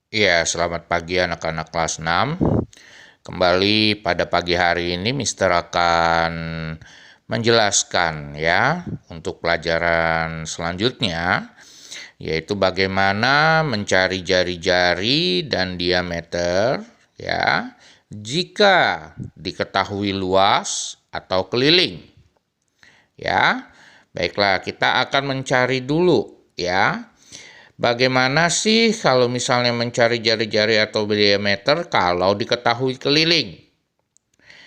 Ya, selamat pagi anak-anak kelas 6. Kembali pada pagi hari ini Mister akan menjelaskan ya untuk pelajaran selanjutnya, yaitu bagaimana mencari jari-jari dan diameter ya jika diketahui luas atau keliling. Ya. Baiklah, kita akan mencari dulu ya. Bagaimana sih kalau misalnya mencari jari-jari atau diameter kalau diketahui keliling?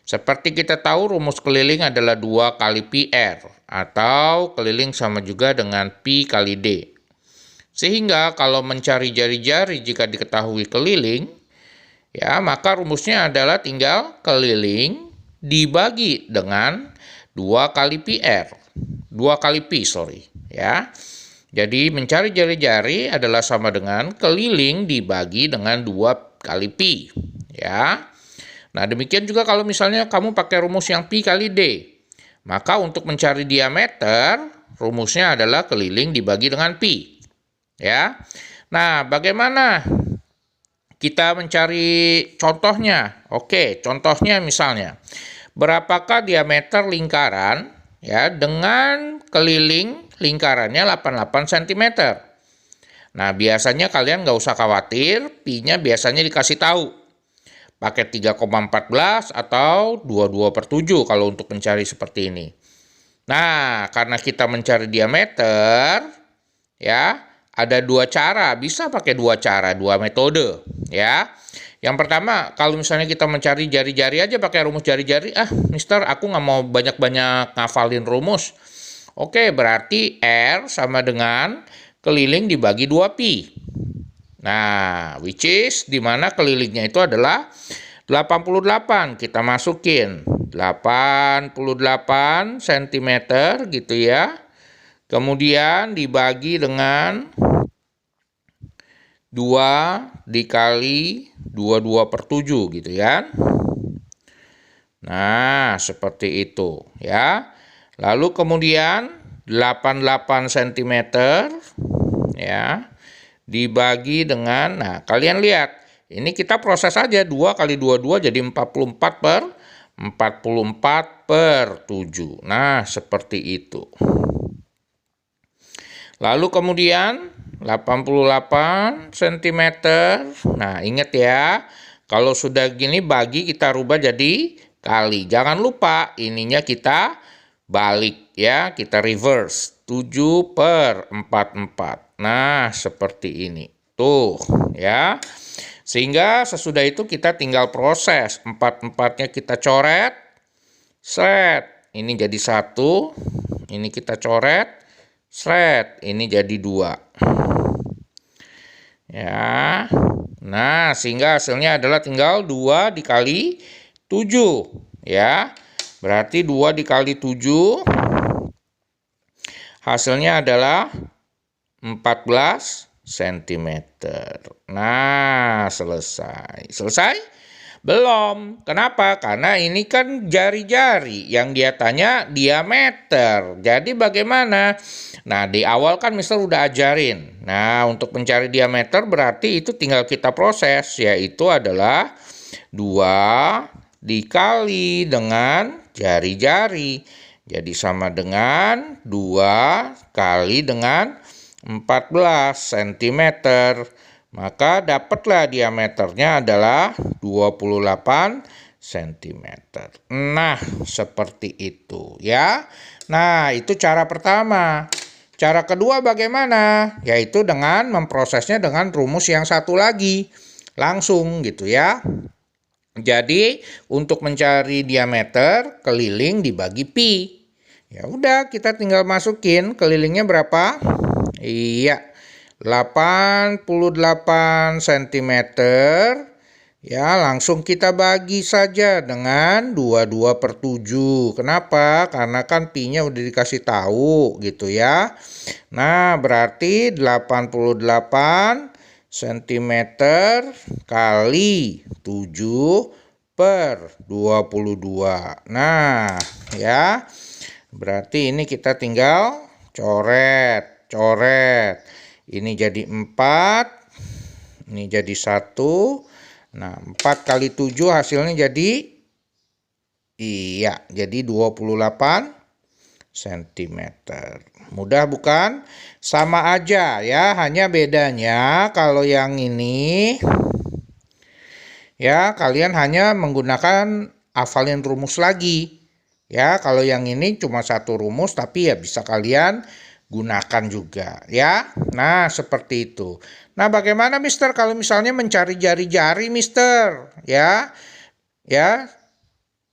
Seperti kita tahu rumus keliling adalah 2 kali pi r atau keliling sama juga dengan pi kali d. Sehingga kalau mencari jari-jari jika diketahui keliling, ya maka rumusnya adalah tinggal keliling dibagi dengan 2 kali pi r. 2 kali pi, ya. Jadi mencari jari-jari adalah sama dengan keliling dibagi dengan 2 kali pi, ya. Nah, demikian juga kalau misalnya kamu pakai rumus yang pi kali d. Maka untuk mencari diameter, rumusnya adalah keliling dibagi dengan pi, ya. Nah, bagaimana kita mencari contohnya? Oke, contohnya misalnya, berapakah diameter lingkaran ya dengan keliling lingkarannya 88 cm. Nah, biasanya kalian nggak usah khawatir, pi-nya biasanya dikasih tahu. Pakai 3,14 atau 22/7 kalau untuk mencari seperti ini. Nah, karena kita mencari diameter, ya, ada 2 cara, bisa pakai 2 cara, 2 metode, ya. Yang pertama, kalau misalnya kita mencari jari-jari aja pakai rumus jari-jari, Mister, aku nggak mau banyak-banyak ngafalin rumus. Oke, berarti R sama dengan keliling dibagi 2 pi. Nah, which is di mana kelilingnya itu adalah 88. Kita masukin 88 cm gitu ya. Kemudian dibagi dengan 2 dikali 22/7 gitu ya. Nah, seperti itu ya. Lalu kemudian 88 cm ya dibagi dengan, nah kalian lihat, ini kita proses aja 2 kali 22 jadi 44/7. Nah, seperti itu. Lalu kemudian 88 cm. Nah, ingat ya, kalau sudah gini bagi kita rubah jadi kali. Jangan lupa ininya kita balik ya, kita reverse. 7/44. Nah, seperti ini. Tuh, ya. Sehingga sesudah itu kita tinggal proses. 4-4-nya kita coret. Set. Ini jadi 1. Ini kita coret. Set. Ini jadi 2. Ya. Nah, sehingga hasilnya adalah tinggal 2 dikali 7. Ya. Berarti 2 dikali 7. Hasilnya adalah 14 cm. Nah, selesai. Selesai? Belum. Kenapa? Karena ini kan jari-jari. Yang dia tanya diameter. Jadi bagaimana? Nah, di awal kan Mister udah ajarin. Nah, untuk mencari diameter berarti itu tinggal kita proses. Yaitu adalah 2 dikali dengan jari-jari. Jadi sama dengan 2 kali dengan 14 cm. Maka dapatlah diameternya adalah 28 cm. Nah, seperti itu ya. Nah, itu cara pertama. Cara kedua bagaimana? Yaitu dengan memprosesnya dengan rumus yang satu lagi. Langsung gitu ya. Jadi untuk mencari diameter keliling dibagi pi. Ya udah, kita tinggal masukin kelilingnya berapa? Iya, 88 cm. Ya, langsung kita bagi saja dengan 22/7. Kenapa? Karena kan pi-nya udah dikasih tahu gitu ya. Nah, berarti 88 cm kali 7/22. Nah, ya. Berarti ini kita tinggal coret. Ini jadi 4. Ini jadi 1. Nah, 4 kali 7 hasilnya jadi, iya, jadi 28 cm. Mudah bukan? Sama aja ya, hanya bedanya kalau yang ini, ya kalian hanya menggunakan hafalin rumus lagi. Ya, kalau yang ini cuma satu rumus, tapi ya bisa kalian gunakan juga ya. Nah, seperti itu. Nah, bagaimana Mister kalau misalnya mencari jari-jari Mister? Ya,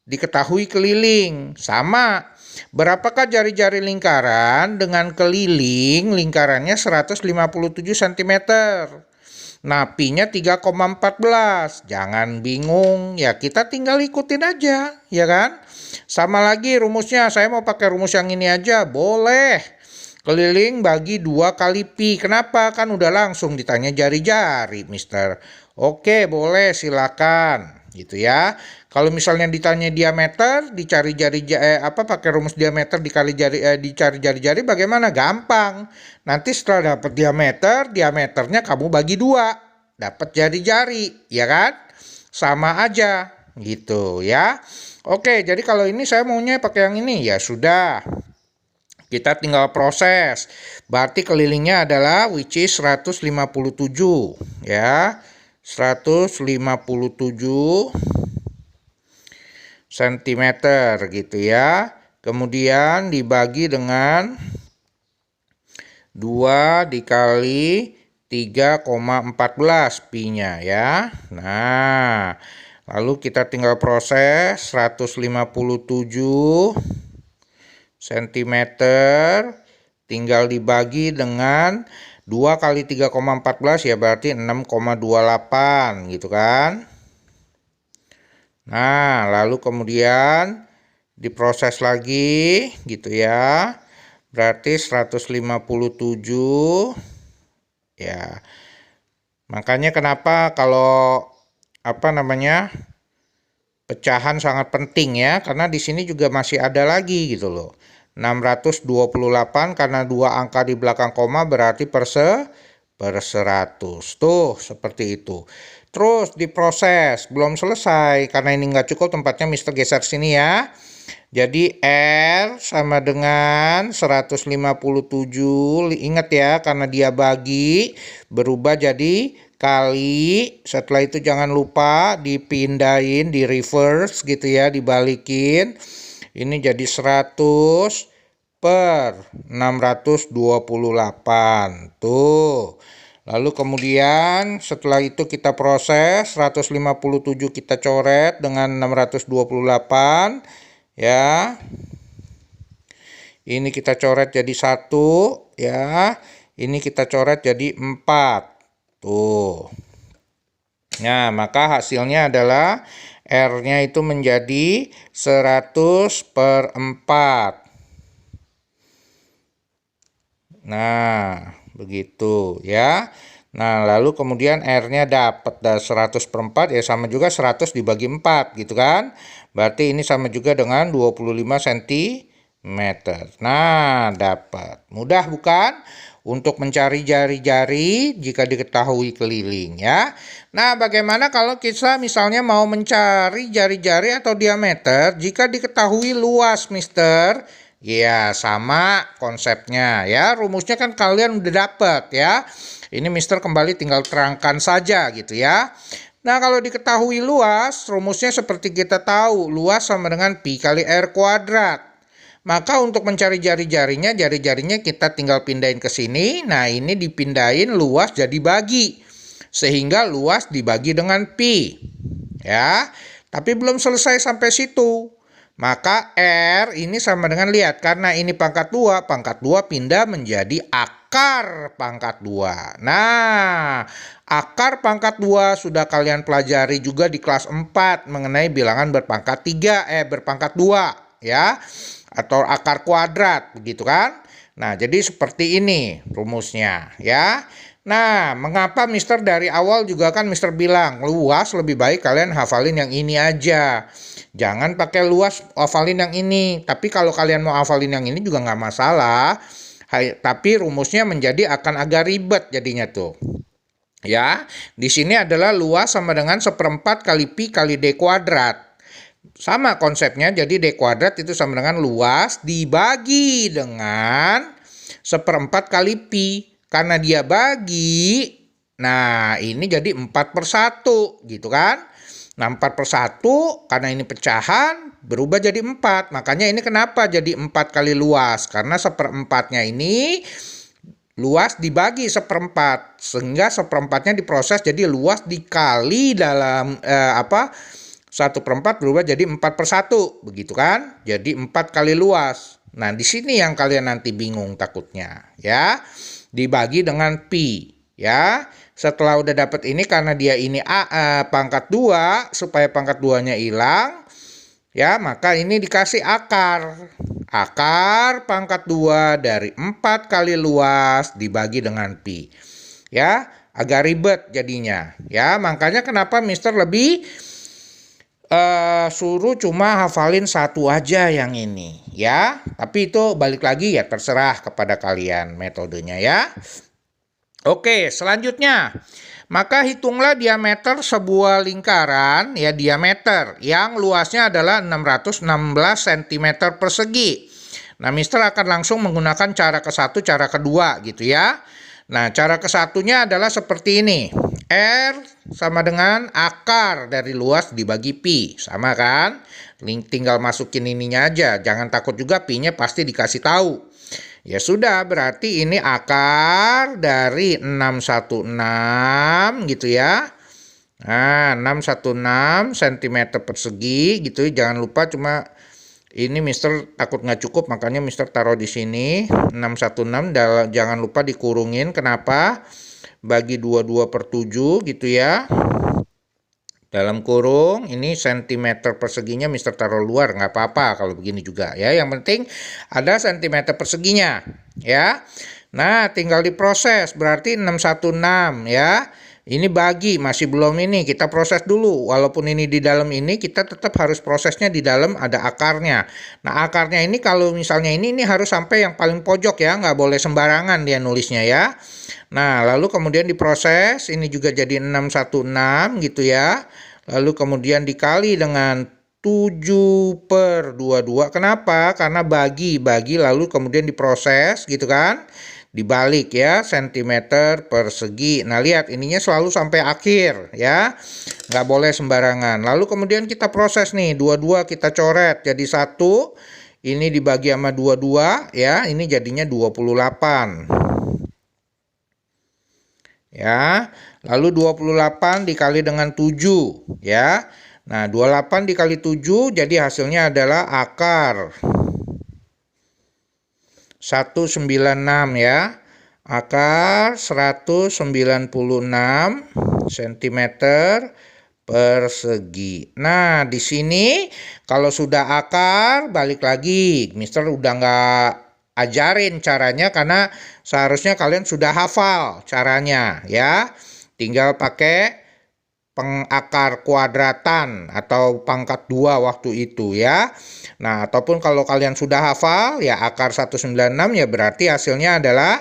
diketahui keliling. Sama. Berapakah jari-jari lingkaran dengan keliling lingkarannya 157 cm? Nah, pi-nya 3,14. Jangan bingung, ya kita tinggal ikutin aja, ya kan? Sama lagi rumusnya, saya mau pakai rumus yang ini aja, boleh. Keliling bagi 2 kali pi. Kenapa? Kan udah langsung ditanya jari-jari, Mister. Oke, boleh, silakan. Gitu ya. Kalau misalnya ditanya diameter, dicari pakai rumus diameter dikali dicari jari-jari bagaimana? Gampang. Nanti setelah dapat diameternya kamu bagi 2, dapat jari-jari, ya kan? Sama aja gitu ya. Oke, jadi kalau ini saya maunya pakai yang ini, ya sudah. Kita tinggal proses. Berarti kelilingnya adalah which is 157 ya. 157 cm gitu ya. Kemudian dibagi dengan 2 dikali 3,14 pi-nya ya. Nah, lalu kita tinggal proses 157 cm tinggal dibagi dengan 2 kali 3,14 ya berarti 6,28 gitu kan. Nah, lalu kemudian diproses lagi gitu ya. Berarti 157 ya. Makanya kenapa kalau pecahan sangat penting ya, karena di sini juga masih ada lagi gitu loh. 628 karena 2 angka di belakang koma berarti per 100. Tuh, seperti itu. Terus diproses, belum selesai karena ini nggak cukup tempatnya, Mister geser sini ya. Jadi R sama dengan 157, ingat ya karena dia bagi berubah jadi kali. Setelah itu jangan lupa dipindahin, di reverse gitu ya, dibalikin. Ini jadi 100 per 628 tuh. Lalu kemudian setelah itu kita proses 157 kita coret dengan 628 ya. Ini kita coret jadi 1 ya. Ini kita coret jadi 4 tuh. Nah, maka hasilnya adalah R-nya itu menjadi 100 per 4. Nah, begitu ya. Nah, lalu kemudian R-nya dapat 100 per 4 ya sama juga 100 dibagi 4 gitu kan. Berarti ini sama juga dengan 25 cm. Nah, dapat. Mudah bukan? Untuk mencari jari-jari jika diketahui keliling ya. Nah, bagaimana kalau kita misalnya mau mencari jari-jari atau diameter jika diketahui luas, Mister? Ya, sama konsepnya ya. Rumusnya kan kalian udah dapat ya. Ini Mister kembali tinggal terangkan saja gitu ya. Nah, kalau diketahui luas, rumusnya seperti kita tahu, luas sama dengan pi kali r kuadrat. Maka untuk mencari jari-jarinya kita tinggal pindahin ke sini. Nah, ini dipindahin luas jadi bagi. Sehingga luas dibagi dengan pi. Ya, tapi belum selesai sampai situ. Maka R ini sama dengan, lihat, karena ini pangkat 2 pindah menjadi akar pangkat 2. Nah, akar pangkat 2 sudah kalian pelajari juga di kelas 4 mengenai bilangan berpangkat 2 ya, atau akar kuadrat begitu kan. Nah, jadi seperti ini rumusnya ya. Nah, mengapa Mister dari awal juga kan Mister bilang luas lebih baik kalian hafalin yang ini aja. Jangan pakai luas hafalin yang ini. Tapi kalau kalian mau hafalin yang ini juga nggak masalah. Tapi rumusnya menjadi akan agak ribet jadinya tuh. Ya, di sini adalah luas sama dengan 1/4 kali pi kali d kuadrat. Sama konsepnya, jadi d kuadrat itu sama dengan luas dibagi dengan 1/4 kali pi. Karena dia bagi, nah ini jadi 4/1 gitu kan. Nah 4/1 karena ini pecahan berubah jadi 4. Makanya ini kenapa jadi 4 kali luas. Karena 1/4-nya ini luas dibagi 1/4 sehingga 1/4-nya diproses jadi luas dikali dalam 1/4 berubah jadi 4/1 begitu kan, jadi 4 kali luas. Nah di sini yang kalian nanti bingung takutnya ya, dibagi dengan pi ya. Setelah udah dapat ini karena dia ini pangkat 2 supaya pangkat 2-nya hilang ya, maka ini dikasih akar. Akar pangkat 2 dari 4 kali luas dibagi dengan pi. Ya, agak ribet jadinya. Ya, makanya kenapa Mister lebih suruh cuma hafalin satu aja yang ini. Ya, tapi itu balik lagi ya terserah kepada kalian metodenya ya. Oke, selanjutnya. Maka hitunglah diameter sebuah lingkaran ya, diameter yang luasnya adalah 616 cm persegi. Nah, Mister akan langsung menggunakan cara ke-1, cara kedua gitu ya. Nah, cara ke-1-nya adalah seperti ini. R sama dengan akar dari luas dibagi pi. Sama kan? Tinggal masukin ininya aja. Jangan takut juga pi-nya pasti dikasih tahu. Ya sudah, berarti ini akar dari 616 gitu ya. Nah, 616 cm persegi gitu. Jangan lupa, cuma ini Mister takut nggak cukup, makanya Mister taruh di sini 616. Jangan lupa dikurungin. Kenapa? Bagi 22/7 gitu ya. Dalam kurung, ini cm perseginya Mister taruh luar, nggak apa-apa kalau begini juga ya. Yang penting ada cm perseginya ya. Nah, tinggal diproses, berarti 616 ya. Ini bagi, masih belum ini, kita proses dulu. Walaupun ini di dalam ini, kita tetap harus prosesnya di dalam ada akarnya. Nah, akarnya ini kalau misalnya ini harus sampai yang paling pojok ya, nggak boleh sembarangan dia nulisnya ya. Nah, lalu kemudian diproses, ini juga jadi 616 gitu ya. Lalu kemudian dikali dengan 7/22. Kenapa? Karena bagi lalu kemudian diproses gitu kan. Dibalik ya, cm persegi. Nah, lihat ininya selalu sampai akhir ya. Nggak boleh sembarangan. Lalu kemudian kita proses nih, 22 kita coret jadi 1. Ini dibagi sama 22 ya, ini jadinya 28. Ya, lalu 28 dikali dengan 7 ya. Nah, 28 dikali 7 jadi hasilnya adalah akar 196 ya. Akar 196 cm persegi. Nah, di sini kalau sudah akar, balik lagi. Mister udah nggak ajarin caranya karena seharusnya kalian sudah hafal caranya ya. Tinggal pakai pengakar kuadratan atau pangkat 2 waktu itu ya. Nah, ataupun kalau kalian sudah hafal ya akar 196 ya berarti hasilnya adalah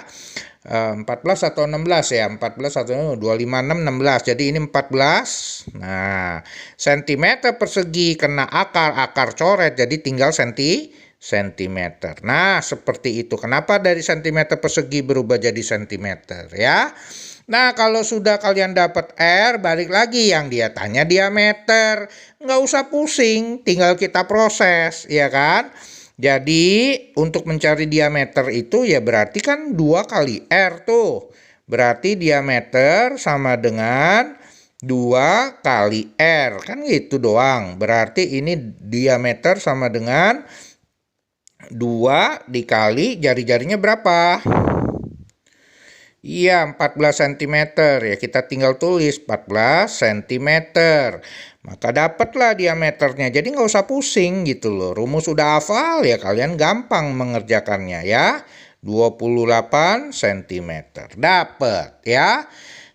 14 atau 16 ya. 14 atau 256 16. Jadi ini 14. Nah, cm persegi kena akar coret jadi tinggal sentimeter. Nah, seperti itu. Kenapa dari cm persegi berubah jadi sentimeter ya? Nah, kalau sudah kalian dapat R, balik lagi yang dia tanya diameter. Nggak usah pusing, tinggal kita proses, ya kan? Jadi, untuk mencari diameter itu ya berarti kan 2 kali R tuh. Berarti diameter sama dengan 2 kali R. Kan gitu doang. Berarti ini diameter sama dengan 2 dikali jari-jarinya berapa? Iya, 14 cm ya, kita tinggal tulis 14 cm. Maka dapatlah diameternya. Jadi nggak usah pusing gitu loh. Rumus sudah hafal ya, kalian gampang mengerjakannya ya. 28 cm. Dapat ya.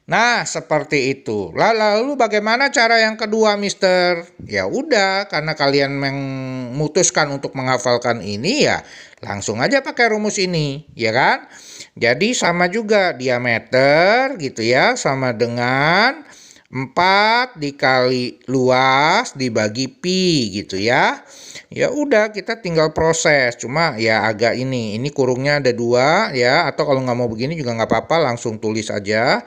Nah, seperti itu. Lalu bagaimana cara yang kedua, Mister? Ya udah, karena kalian memutuskan untuk menghafalkan ini ya, langsung aja pakai rumus ini, ya kan? Jadi sama juga diameter gitu ya, sama dengan 4 dikali luas dibagi pi gitu ya. Ya udah kita tinggal proses, cuma ya agak ini kurungnya ada 2 ya, atau kalau nggak mau begini juga nggak apa-apa, langsung tulis aja.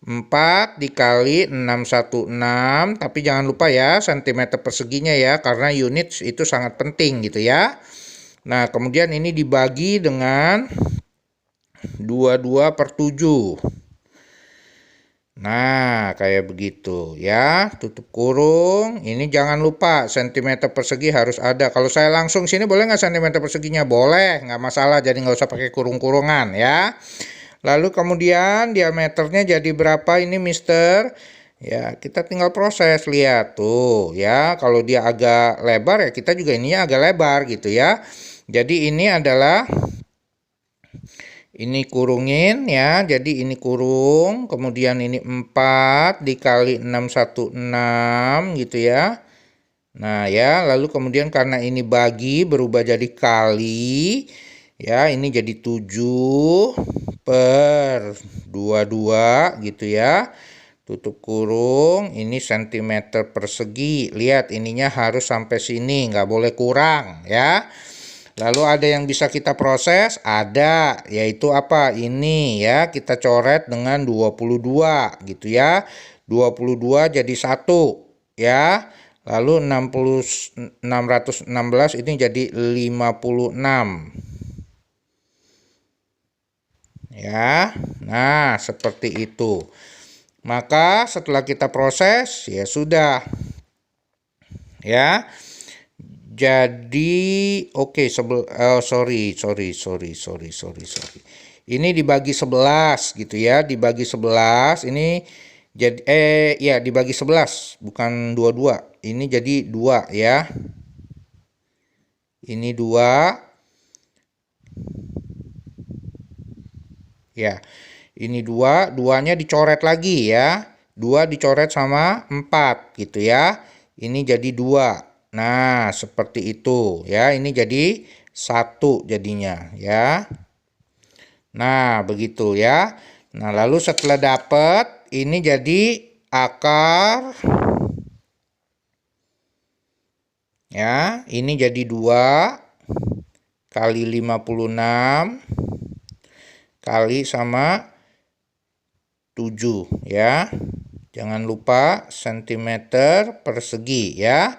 4 dikali 616, tapi jangan lupa ya cm perseginya ya, karena unit itu sangat penting gitu ya. Nah kemudian ini dibagi dengan 22/7. Nah kayak begitu ya, tutup kurung. Ini jangan lupa cm persegi harus ada. Kalau saya langsung sini boleh nggak cm perseginya? Boleh, nggak masalah, jadi nggak usah pakai kurung-kurungan ya. Lalu kemudian diameternya jadi berapa ini Mister? Ya kita tinggal proses, lihat tuh ya, kalau dia agak lebar ya kita juga ininya agak lebar gitu ya. Jadi ini adalah, ini kurungin ya, jadi ini kurung, kemudian ini 4 dikali 616 gitu ya. Nah ya, lalu kemudian karena ini bagi berubah jadi kali ya, ini jadi 7/22 gitu ya. Tutup kurung, ini cm persegi. Lihat ininya harus sampai sini, nggak boleh kurang ya. Lalu ada yang bisa kita proses, ada, yaitu apa? Ini ya, kita coret dengan 22 gitu ya. 22 jadi 1 ya. Lalu 616 ini jadi 56. Ya. Nah, seperti itu. Maka setelah kita proses, ya sudah. Ya. Jadi oke, sorry. Ini dibagi 11 gitu ya, dibagi 11 ini jadi ya dibagi 11 bukan 22. Ini jadi 2 ya. Ini 2. Ya. Ini 2, 2-nya dicoret lagi ya. 2 dicoret sama 4 gitu ya. Ini jadi 2. Nah, seperti itu ya. Ini jadi 1 jadinya ya. Nah, begitu ya. Nah, lalu setelah dapat ini jadi akar ya. Ini jadi 2 kali 56 kali sama 7 ya. Jangan lupa cm persegi ya.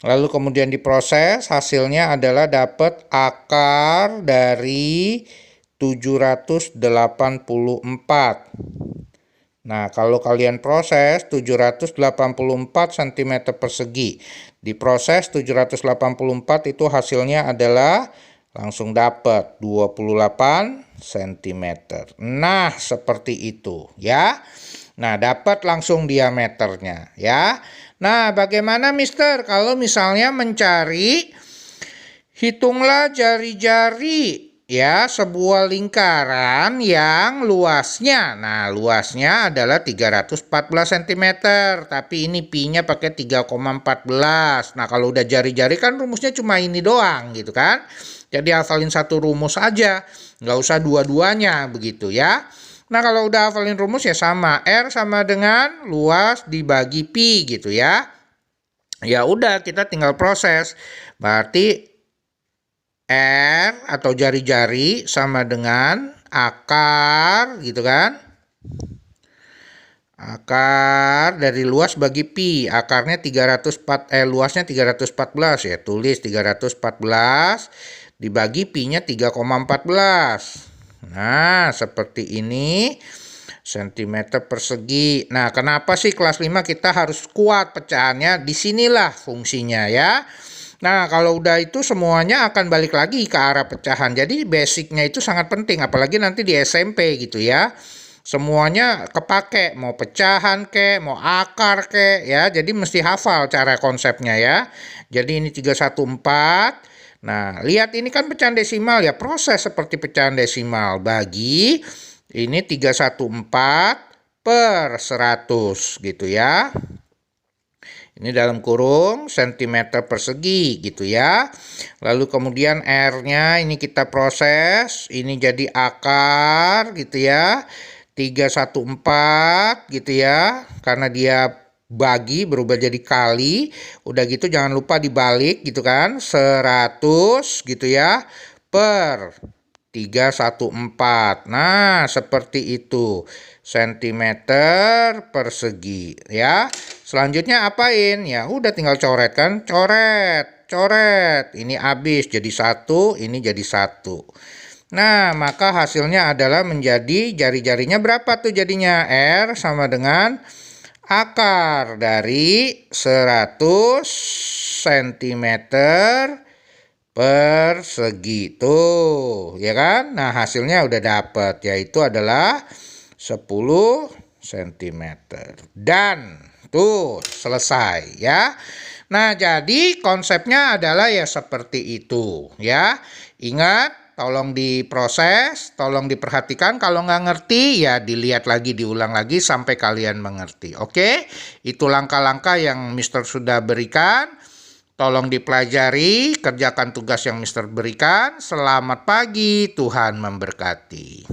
Lalu kemudian diproses, hasilnya adalah dapat akar dari 784. Nah, kalau kalian proses 784 cm persegi, diproses 784 itu hasilnya adalah langsung dapat 28 cm. Nah, seperti itu ya. Nah, dapat langsung diameternya ya. Nah, bagaimana Mister kalau misalnya mencari, hitunglah jari-jari ya sebuah lingkaran yang luasnya. Nah, luasnya adalah 314 cm, tapi ini pi-nya pakai 3,14. Nah, kalau udah jari-jari kan rumusnya cuma ini doang gitu kan. Jadi hafalin satu rumus aja, nggak usah dua-duanya begitu ya. Nah, kalau udah hafalin rumus ya sama, R sama dengan luas dibagi pi gitu ya. Ya udah, kita tinggal proses. Berarti R atau jari-jari sama dengan akar gitu kan. Akar dari luas bagi pi, akarnya 304, luasnya 314 ya, tulis 314 dibagi pi-nya 3,14. Nah, seperti ini cm persegi. Nah, kenapa sih kelas 5 kita harus kuat pecahannya? Disinilah fungsinya ya. Nah, kalau udah itu semuanya akan balik lagi ke arah pecahan. Jadi basicnya itu sangat penting, apalagi nanti di SMP gitu ya. Semuanya kepake, mau pecahan ke, mau akar ke ya. Jadi mesti hafal cara konsepnya ya. Jadi ini 314. Nah, lihat ini kan pecahan desimal ya, proses seperti pecahan desimal. Bagi ini 314/100 gitu ya. Ini dalam kurung sentimeter persegi gitu ya. Lalu kemudian R-nya ini kita proses, ini jadi akar gitu ya. 314 gitu ya, karena dia bagi berubah jadi kali. Udah gitu jangan lupa dibalik gitu kan, 100 gitu ya per 314. Nah, seperti itu. Sentimeter persegi ya. Selanjutnya apain? Ya udah tinggal coret kan. Coret. Ini habis jadi 1, ini jadi 1. Nah, maka hasilnya adalah menjadi jari-jarinya berapa tuh jadinya? R sama dengan akar dari 100 cm persegi tuh, ya kan? Nah, hasilnya udah dapat, yaitu adalah 10 cm. Dan tuh selesai ya. Nah, jadi konsepnya adalah ya seperti itu ya. Ingat, tolong diproses, tolong diperhatikan. Kalau nggak ngerti ya dilihat lagi, diulang lagi sampai kalian mengerti. Oke, itu langkah-langkah yang Mister sudah berikan. Tolong dipelajari, kerjakan tugas yang Mister berikan. Selamat pagi, Tuhan memberkati.